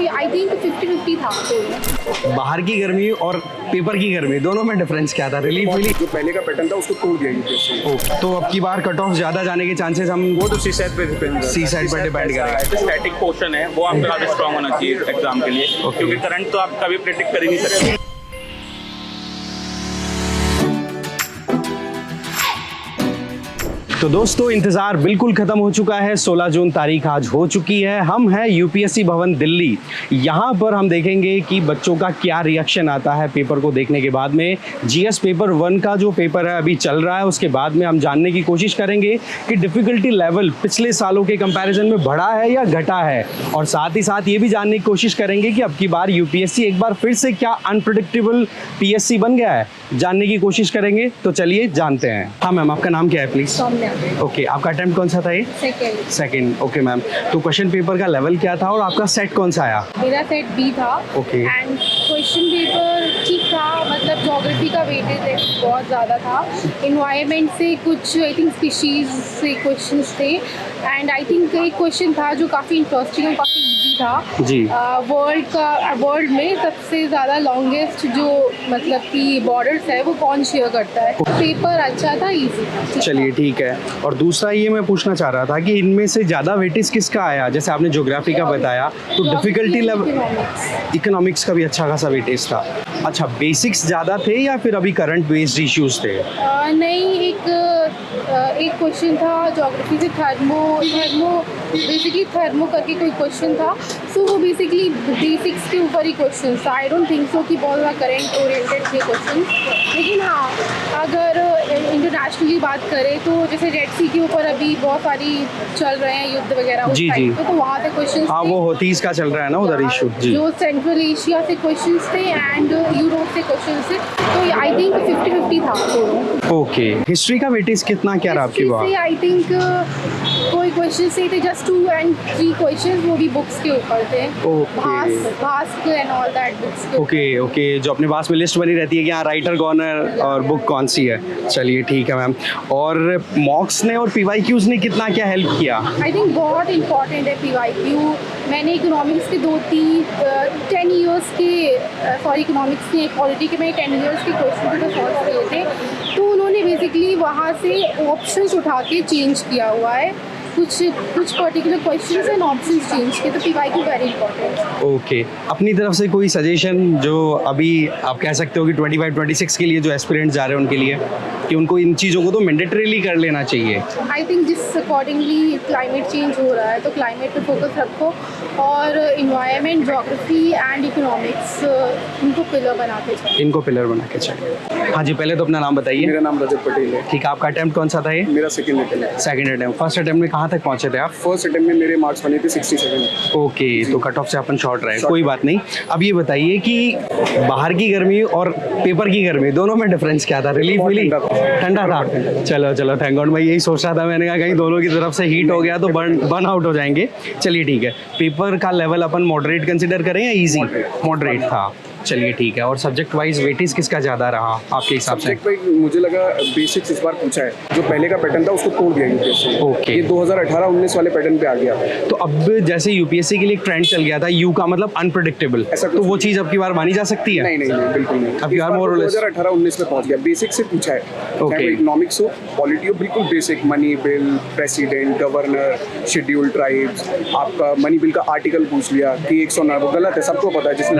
I think 50-50 था। बाहर की गर्मी और पेपर की गर्मी दोनों में डिफरेंस क्या था? रिलीफ मिली? जो पहले का पैटर्न था उसको तोड़ दिया यूपीएससी। तो अब की बार कट ऑफ ज्यादा जाने के चांसेस हम वो तो सी सेट पे डिपेंड करेगा। स्टैटिक पोर्शन है वो आपका काफी स्ट्रांग होना चाहिए एग्जाम के लिए, क्योंकि करंट तो आप कभी प्रेडिक्ट कर ही नहीं सकते। तो दोस्तों इंतज़ार बिल्कुल ख़त्म हो चुका है। 16 जून तारीख आज हो चुकी है। हम हैं यूपीएससी भवन दिल्ली। यहाँ पर हम देखेंगे कि बच्चों का क्या रिएक्शन आता है पेपर को देखने के बाद में। जीएस पेपर 1 का जो पेपर है अभी चल रहा है, उसके बाद में हम जानने की कोशिश करेंगे कि डिफ़िकल्टी लेवल पिछले सालों के कंपैरिजन में बढ़ा है या घटा है, और साथ ही साथ ये भी जानने की कोशिश करेंगे कि अब की बार यूपीएससी एक बार फिर से क्या अनप्रेडिक्टेबल पीएससी बन गया है। जानने की कोशिश करेंगे, तो चलिए जानते हैं। हाँ मैम, आपका नाम क्या है प्लीज़? ओके, आपका अटेम्प्ट कौन सा था ये? सेकंड। ओके मैम, तो क्वेश्चन पेपर का लेवल क्या था और आपका सेट कौन सा आया? मेरा सेट बी था। ओके। एंड क्वेश्चन पेपर ठीक था, मतलब ज्योग्राफी का वेटेज बहुत ज़्यादा था। इन्वायरमेंट से कुछ आई थिंक स्पीशीज से क्वेश्चंस थे, एंड आई थिंक एक क्वेश्चन था जो काफ़ी इंटरेस्टिंग और काफ़ी इजी था जी। वर्ल्ड में सबसे ज़्यादा लॉन्गेस्ट जो मतलब कि बॉर्डर्स है वो कौन शेयर करता है। पेपर अच्छा था, इजी था। चलिए ठीक है। और दूसरा ये मैं पूछना चाह रहा था कि इनमें से ज़्यादा वेटेज किसका आया? जैसे आपने ज्योग्राफी का बताया, तो डिफिकल्टी लेवल इकोनॉमिक्स का भी अच्छा खासा वेटेज था। अच्छा, बेसिक्स ज़्यादा थे या फिर अभी करंट बेस्ड इश्यूज थे? नहीं, एक क्वेश्चन था ज्योग्राफी से बेसिकली थर्मो करके कोई क्वेश्चन था। सो वो बेसिकली बेसिक्स के ऊपर ही क्वेश्चन था। आई डोंट थिंक सो कि बहुत ज़्यादा करंट ओरिएंटेड थे क्वेश्चन। लेकिन हाँ, अगर इंटरनेशनली बात करें तो जैसे रेड सी के ऊपर अभी बहुत सारी चल रहे हैं युद्ध वगैरह, जी जी, तो वहाँ पे क्वेश्चन, हाँ वो होतीस का चल रहा है ना उधर इशू जी, जो सेंट्रल एशिया से क्वेश्चंस थे एंड यूरोप से क्वेश्चंस थे। तो आई थिंक 50-50 था दोनों। ओके। हिस्ट्री का वेटेज कितना क्या रहा आपकी बात? आई थिंक कोई क्वेश्चन से थे जस्ट 2 and 3 क्वेश्चन, वो भी बुक्स के ऊपर थे। भास्क एंड ऑल दैट बुक्स के। ओके ओके, जो अपने पास में लिस्ट बनी रहती है कि हाँ राइटर कौन है और बुक कौन सी है। चलिए ठीक है मैम। और मॉक्स ने और पीवाईक्यूज ने कितना क्या हेल्प किया? आई थिंक बहुत इंपॉर्टेंट है पीवाईक्यू। मैंने इकोनॉमिक्स के 10 ईयर्स के इकोनॉमिक्स के पॉलिटी के मैंने 10 ईयर्स के क्वेश्चन पेपर सॉल्व किए थे, तो उन्होंने बेसिकली वहाँ से ऑप्शंस उठा के चेंज किया हुआ है। कुछ particular questions and options change किए, तो पीवाईक्यू वेरी इंपॉर्टेंट। ओके। अपनी तरफ से कोई सजेशन जो अभी आप कह सकते हो कि 25-26 के लिए जो एस्पिरेंट्स जा रहे हैं उनके लिए, कि उनको इन चीज़ों को तो मैंडेटरीली कर लेना चाहिए? आई थिंक जिस अकॉर्डिंगली क्लाइमेट चेंज हो रहा है तो क्लाइमेट पे फोकस रखो, और इन्वायरमेंट, ज्योग्राफी एंड इकोनॉमिक्स इनको पिलर बना के चलिए। हाँ जी, पहले तो अपना नाम बताइए। मेरा नाम रजत पटेल है। ठीक है, आपका अटेम्प्ट कौन सा था ये? मेरा सेकंड अटेम्प्ट है। Second attempt. फर्स्ट अटेम्प्ट में कहाँ तक पहुँचे थे आप? फर्स्ट अटेम्प्ट में मेरे मार्क्स बने थे 67। ओके, तो कट ऑफ से अपन शॉर्ट रहे, कोई बात नहीं। अब ये बताइए कि बाहर की गर्मी और पेपर की गर्मी दोनों में डिफरेंस क्या था? रिलीफ मिली? ठंडा था। चलो चलो, थैंक गॉड। मैं यही सोच रहा था, मैंने कहा कहीं दोनों की तरफ से हीट हो गया तो बर्न आउट हो जाएंगे। चलिए ठीक है। पेपर का लेवल अपन मॉडरेट कंसिडर करें या इजी? मॉडरेट था। चलिए ठीक है। और सब्जेक्ट वाइज वेटेज किसका ज़्यादा रहा आपके हिसाब से? सब्जेक्ट वाइज मुझे लगा बेसिक्स इस बार पूछा है, जो पहले का पैटर्न था उसको तोड़ दिया यूपीएससी। ओके। ये 2018-19 वाले पैटर्न पे आ गया। तो अब जैसे यूपीएससी के लिए एक ट्रेंड चल गया था यू का मतलब अनप्रेडिक्टेबल, तो वो चीज़ अब की बार मानी जा सकती है? नहीं नहीं नहीं, बिल्कुल नहीं। अब की बार मोर और लेस 2018-19 में पहुंच गया। बेसिक से पूछा है, चाहे इकोनॉमिक्स हो, पॉलिटी हो, बिल्कुल basic. Money bill, president, governor, schedule tribes, आपका मनी बिल का आर्टिकल पूछ लिया कि 109, वो गलत है, सबको पता है जिसने।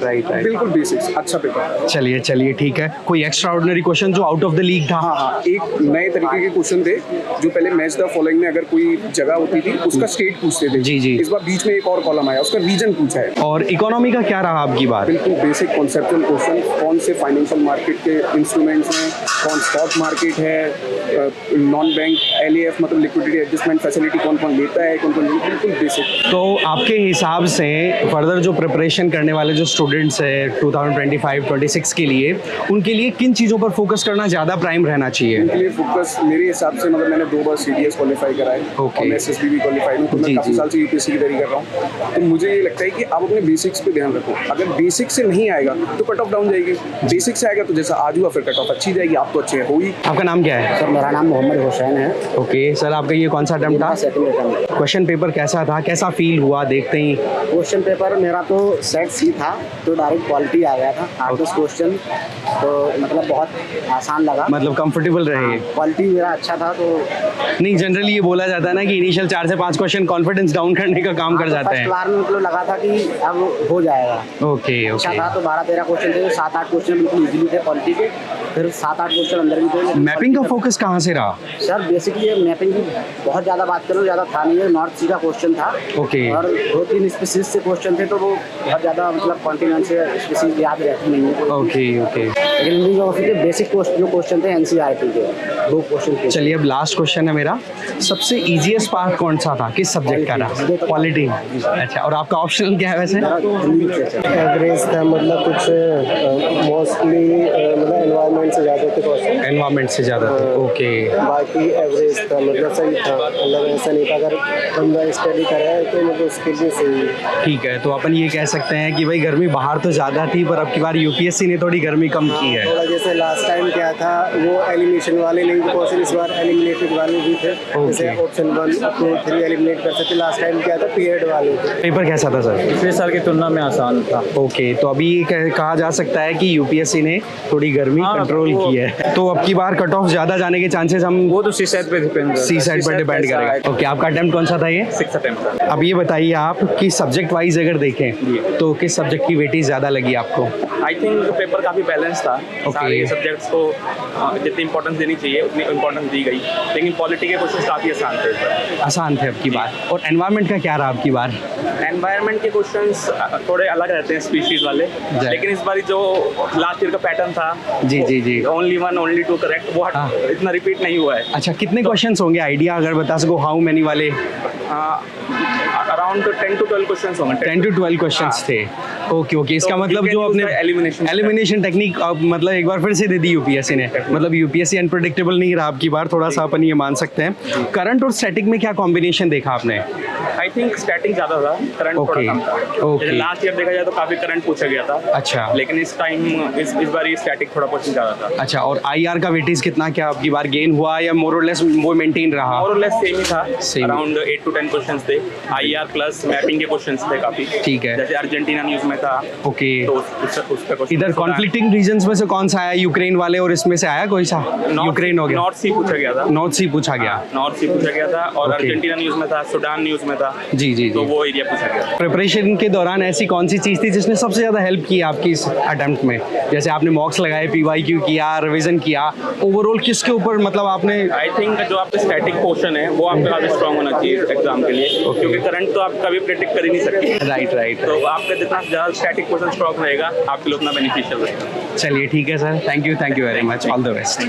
राइट। बिल्कुल बेसिक्स, अच्छा पेपर। चलिए ठीक है। कोई एक्स्ट्रा ऑर्डिनरी क्वेश्चन जो आउट ऑफ द लीग था? हाँ, एक नए तरीके के क्वेश्चन थे जो पहले मैच द फॉलोइंग में अगर कोई जगह होती थी उसका स्टेट पूछते थे। जी। इस बार बीच में एक और कॉलम आया, उसका रीजन पूछा है। और इकोनॉमी का क्या रहा आपकी बात? बिल्कुल बेसिक कॉन्सेप्चुअल क्वेश्चन, कौन से फाइनेंशियल मार्केट के इंस्ट्रूमेंट्स हैं, कौन स्टॉक मार्केट है, नॉन बैंक LAF मतलब लिक्विडिटी एडजस्टमेंट फैसिलिटी कौन कौन लेता है, कौन कौन, बिल्कुल बेसिक। तो आपके हिसाब से फर्दर जो प्रिपरेशन करने वाले जो स्टूडेंट्स है 2025-26 के लिए, उनके लिए किन चीज़ों पर फोकस करना ज़्यादा प्राइम रहना चाहिए? इनके लिए फोकस मेरे हिसाब से, मतलब मैंने 2 बार CDS क्वालिफाई करा है Okay. और मैं SSB भी क्वालिफाई हूँ, तो जी, मैं काफ़ी जी। साल से UPSC की तैयारी कर रहा हूँ। तो मुझे ये लगता है कि आप अपने बेसिक्स पे ध्यान रखो। अगर बेसिक से नहीं आएगा तो कट ऑफ डाउन जाएगी, बेसिक से आएगा तो जैसा आज हुआ फिर कट ऑफ अच्छी जाएगी, आप तो अच्छे हो ही। आपका नाम क्या है? सर मेरा नाम मोहम्मद हुसैन है। ओके सर, आपका ये कौन सा अटेम्प्ट था? Second attempt. क्वेश्चन पेपर कैसा था, कैसा फील हुआ देखते ही? क्वेश्चन पेपर मेरा तो सेट C था, तो डायरेक्ट क्वालिटी आ गया था। 8-10 क्वेश्चन तो मतलब बहुत आसान लगा, मतलब कंफर्टेबल रहे? क्वालिटी मेरा अच्छा था। तो नहीं, जनरली ये बोला जाता है ना कि इनिशियल 4 से 5 क्वेश्चन कॉन्फिडेंस डाउन करने का काम कर जाते फर्स्ट हैं। बार में मतलब लगा था कि अब हो जाएगा। ओके अच्छा ओके। था। तो 12-13 क्वेश्चन थे, 7-8 क्वेश्चन बिल्कुल इजीली थे क्वालिटी के, फिर 7-8 क्वेश्चन अंदर भी थे। मैपिंग का फोकस कहाँ से रहा? सर बेसिकली मैपिंग की बहुत ज़्यादा बात करूँ, ज़्यादा था नहीं है। नॉर्थ सी का क्वेश्चन था ओके। और 2-3 स्पीसीज से क्वेश्चन थे, तो वो बहुत ज़्यादा मतलब कॉन्टिनेंट से स्पीसीज याद रहती नहीं है। Okay okay. लेकिन इंडियन ज्योग्राफी के बेसिक जो क्वेश्चन थे NCERT के 2 क्वेश्चन थे। चलिए अब लास्ट क्वेश्चन है मेरा। सबसे इजीएस्ट पार्ट कौन सा था, किस सब्जेक्ट का रहा? पॉलिटी। अच्छा, और आपका ऑप्शनल क्या है वैसे? एवरेज था, मतलब कुछ मोस्टली मतलब एनवायरनमेंट से ज़्यादा थे क्वेश्चन, एनवायरमेंट से ज़्यादा थे। ओके। बाकी एवरेज था, मतलब सही था, मतलब ऐसा नहीं था अगर बंदा स्टडी कर रहा है तो मतलब उसके लिए सही है। ठीक है, तो अपन ये कह सकते हैं कि भाई गर्मी बाहर तो ज़्यादा थी, पर अब की बार यूपीएससी ने थोड़ी गर्मी कम की है। थोड़ा जैसे लास्ट टाइम क्या था, वो एलिमिनेशन वाले नहीं थे क्वेश्चन, इस बार एलिमिनेटेड वाले भी थे। जैसे ऑप्शन 1, 2, 3 एलिमिनेट कर सकते। लास्ट टाइम क्या था, पीरियड वाले थे। पेपर कैसा था सर? पिछले साल की तुलना में आसान था। ओके, तो अभी कहा जा सकता है कि यूपीएससी ने थोड़ी गर्मी हाँ, कंट्रोल वो- की है। तो अब की बार कट ऑफ ज़्यादा जाने के चांसेस हम वो तो सी सेट पे डिपेंड सी साइड पर डिपेंड करेगा। ओके, आपका अटेम्प्ट कौन सा था ये? 6 अटेम्प्ट था। अब ये बताइए आप कि सब्जेक्ट वाइज अगर देखें तो किस सब्जेक्ट की वेटेज ज़्यादा लगी आपको? आई थिंक पेपर काफ़ी बैलेंस था। Okay. सारे सब्जेक्ट्स को जितनी इंपॉर्टेंस देनी चाहिए उतनी इंपॉर्टेंस दी गई, लेकिन पॉलिटी के क्वेश्चन काफ़ी आसान थे। आसान थे अब की बार। और एनवायरनमेंट का क्या रहा अब की बार? एनवायरनमेंट के क्वेश्चंस थोड़े अलग रहते हैं स्पीशीज वाले, लेकिन इस बार जो लास्ट ईयर का पैटर्न था, जी जी जी। ओनली 1 ओनली 2 करेक्ट, वो हाँ। इतना रिपीट नहीं हुआ है। अच्छा, कितने क्वेश्चंस होंगे आइडिया अगर बता सको? हाउ मेनी वाले? अराउंड 10 to 12 क्वेश्चंस होंगे। 10 to 12 क्वेश्चंस थे। ओके ओके, इसका तो मतलब you जो can अपने use the elimination elimination technique मतलब एक बार फिर से दे दी यूपीएससी ने। मतलब यूपीएससी अनप्रेडिक्टेबल नहीं रहा अब की बार, थोड़ा सा अपन ये मान सकते हैं। करंट और स्टैटिक में क्या कॉम्बिनेशन देखा आपने? आई थिंक स्टैटिक ज़्यादा था, करंट थोड़ा Okay. कम था। Okay. जैसे लास्ट ईयर देखा जाए तो काफ़ी करंट पूछा गया था। अच्छा। लेकिन इस टाइम इस बार ये स्टैटिक थोड़ा क्वेश्चन ज़्यादा था। अच्छा, और आईआर का वेटेज कितना, क्या अब की बार गेन हुआ या मोर और लेस वो मेंटेन रहा? और लेस सेम ही था, Same. अराउंड 8 to 10 क्वेश्चंस थे। आईआर प्लस मैपिंग के क्वेश्चंस थे काफ़ी। ठीक है। जैसे अर्जेंटीना न्यूज़ में था, ओके। तो उस पे क्वेश्चन इधर कॉन्फ्लिक्टिंग रीजन्स में से कौन सा आया? यूक्रेन वाले, और इसमें से आया कोई सा? यूक्रेन हो गया, नॉर्थ सी पूछा गया था। नॉर्थ सी पूछा गया। नॉर्थ सी पूछा गया था, और Okay. अर्जेंटीना न्यूज़ में था, सूडान न्यूज़ में था। जी जी तो जी। वो एरिया पूछा गया। प्रिपरेशन के दौरान ऐसी कौन सी चीज़ थी जिसने सबसे ज़्यादा हेल्प की आपकी इस अटेम्प्ट में? जैसे आपने मॉक्स लगाए, पीवाईक्यू किया, रिवीजन किया, ओवरऑल किसके ऊपर मतलब आपने? आई थिंक जो आपका स्टैटिक पोर्शन है वो आपका काफी स्ट्रांग होना चाहिए एग्जाम के लिए, क्योंकि करंट तो आप कभी प्रेडिक्ट कर ही नहीं सकते। Right right. तो आपका जितना ज़्यादा स्टैटिक पोर्शन स्ट्रांग रहेगा आपके लिए उतना बेनिफिशियल रहेगा। चलिए ठीक है sir, thank you very much, all the best.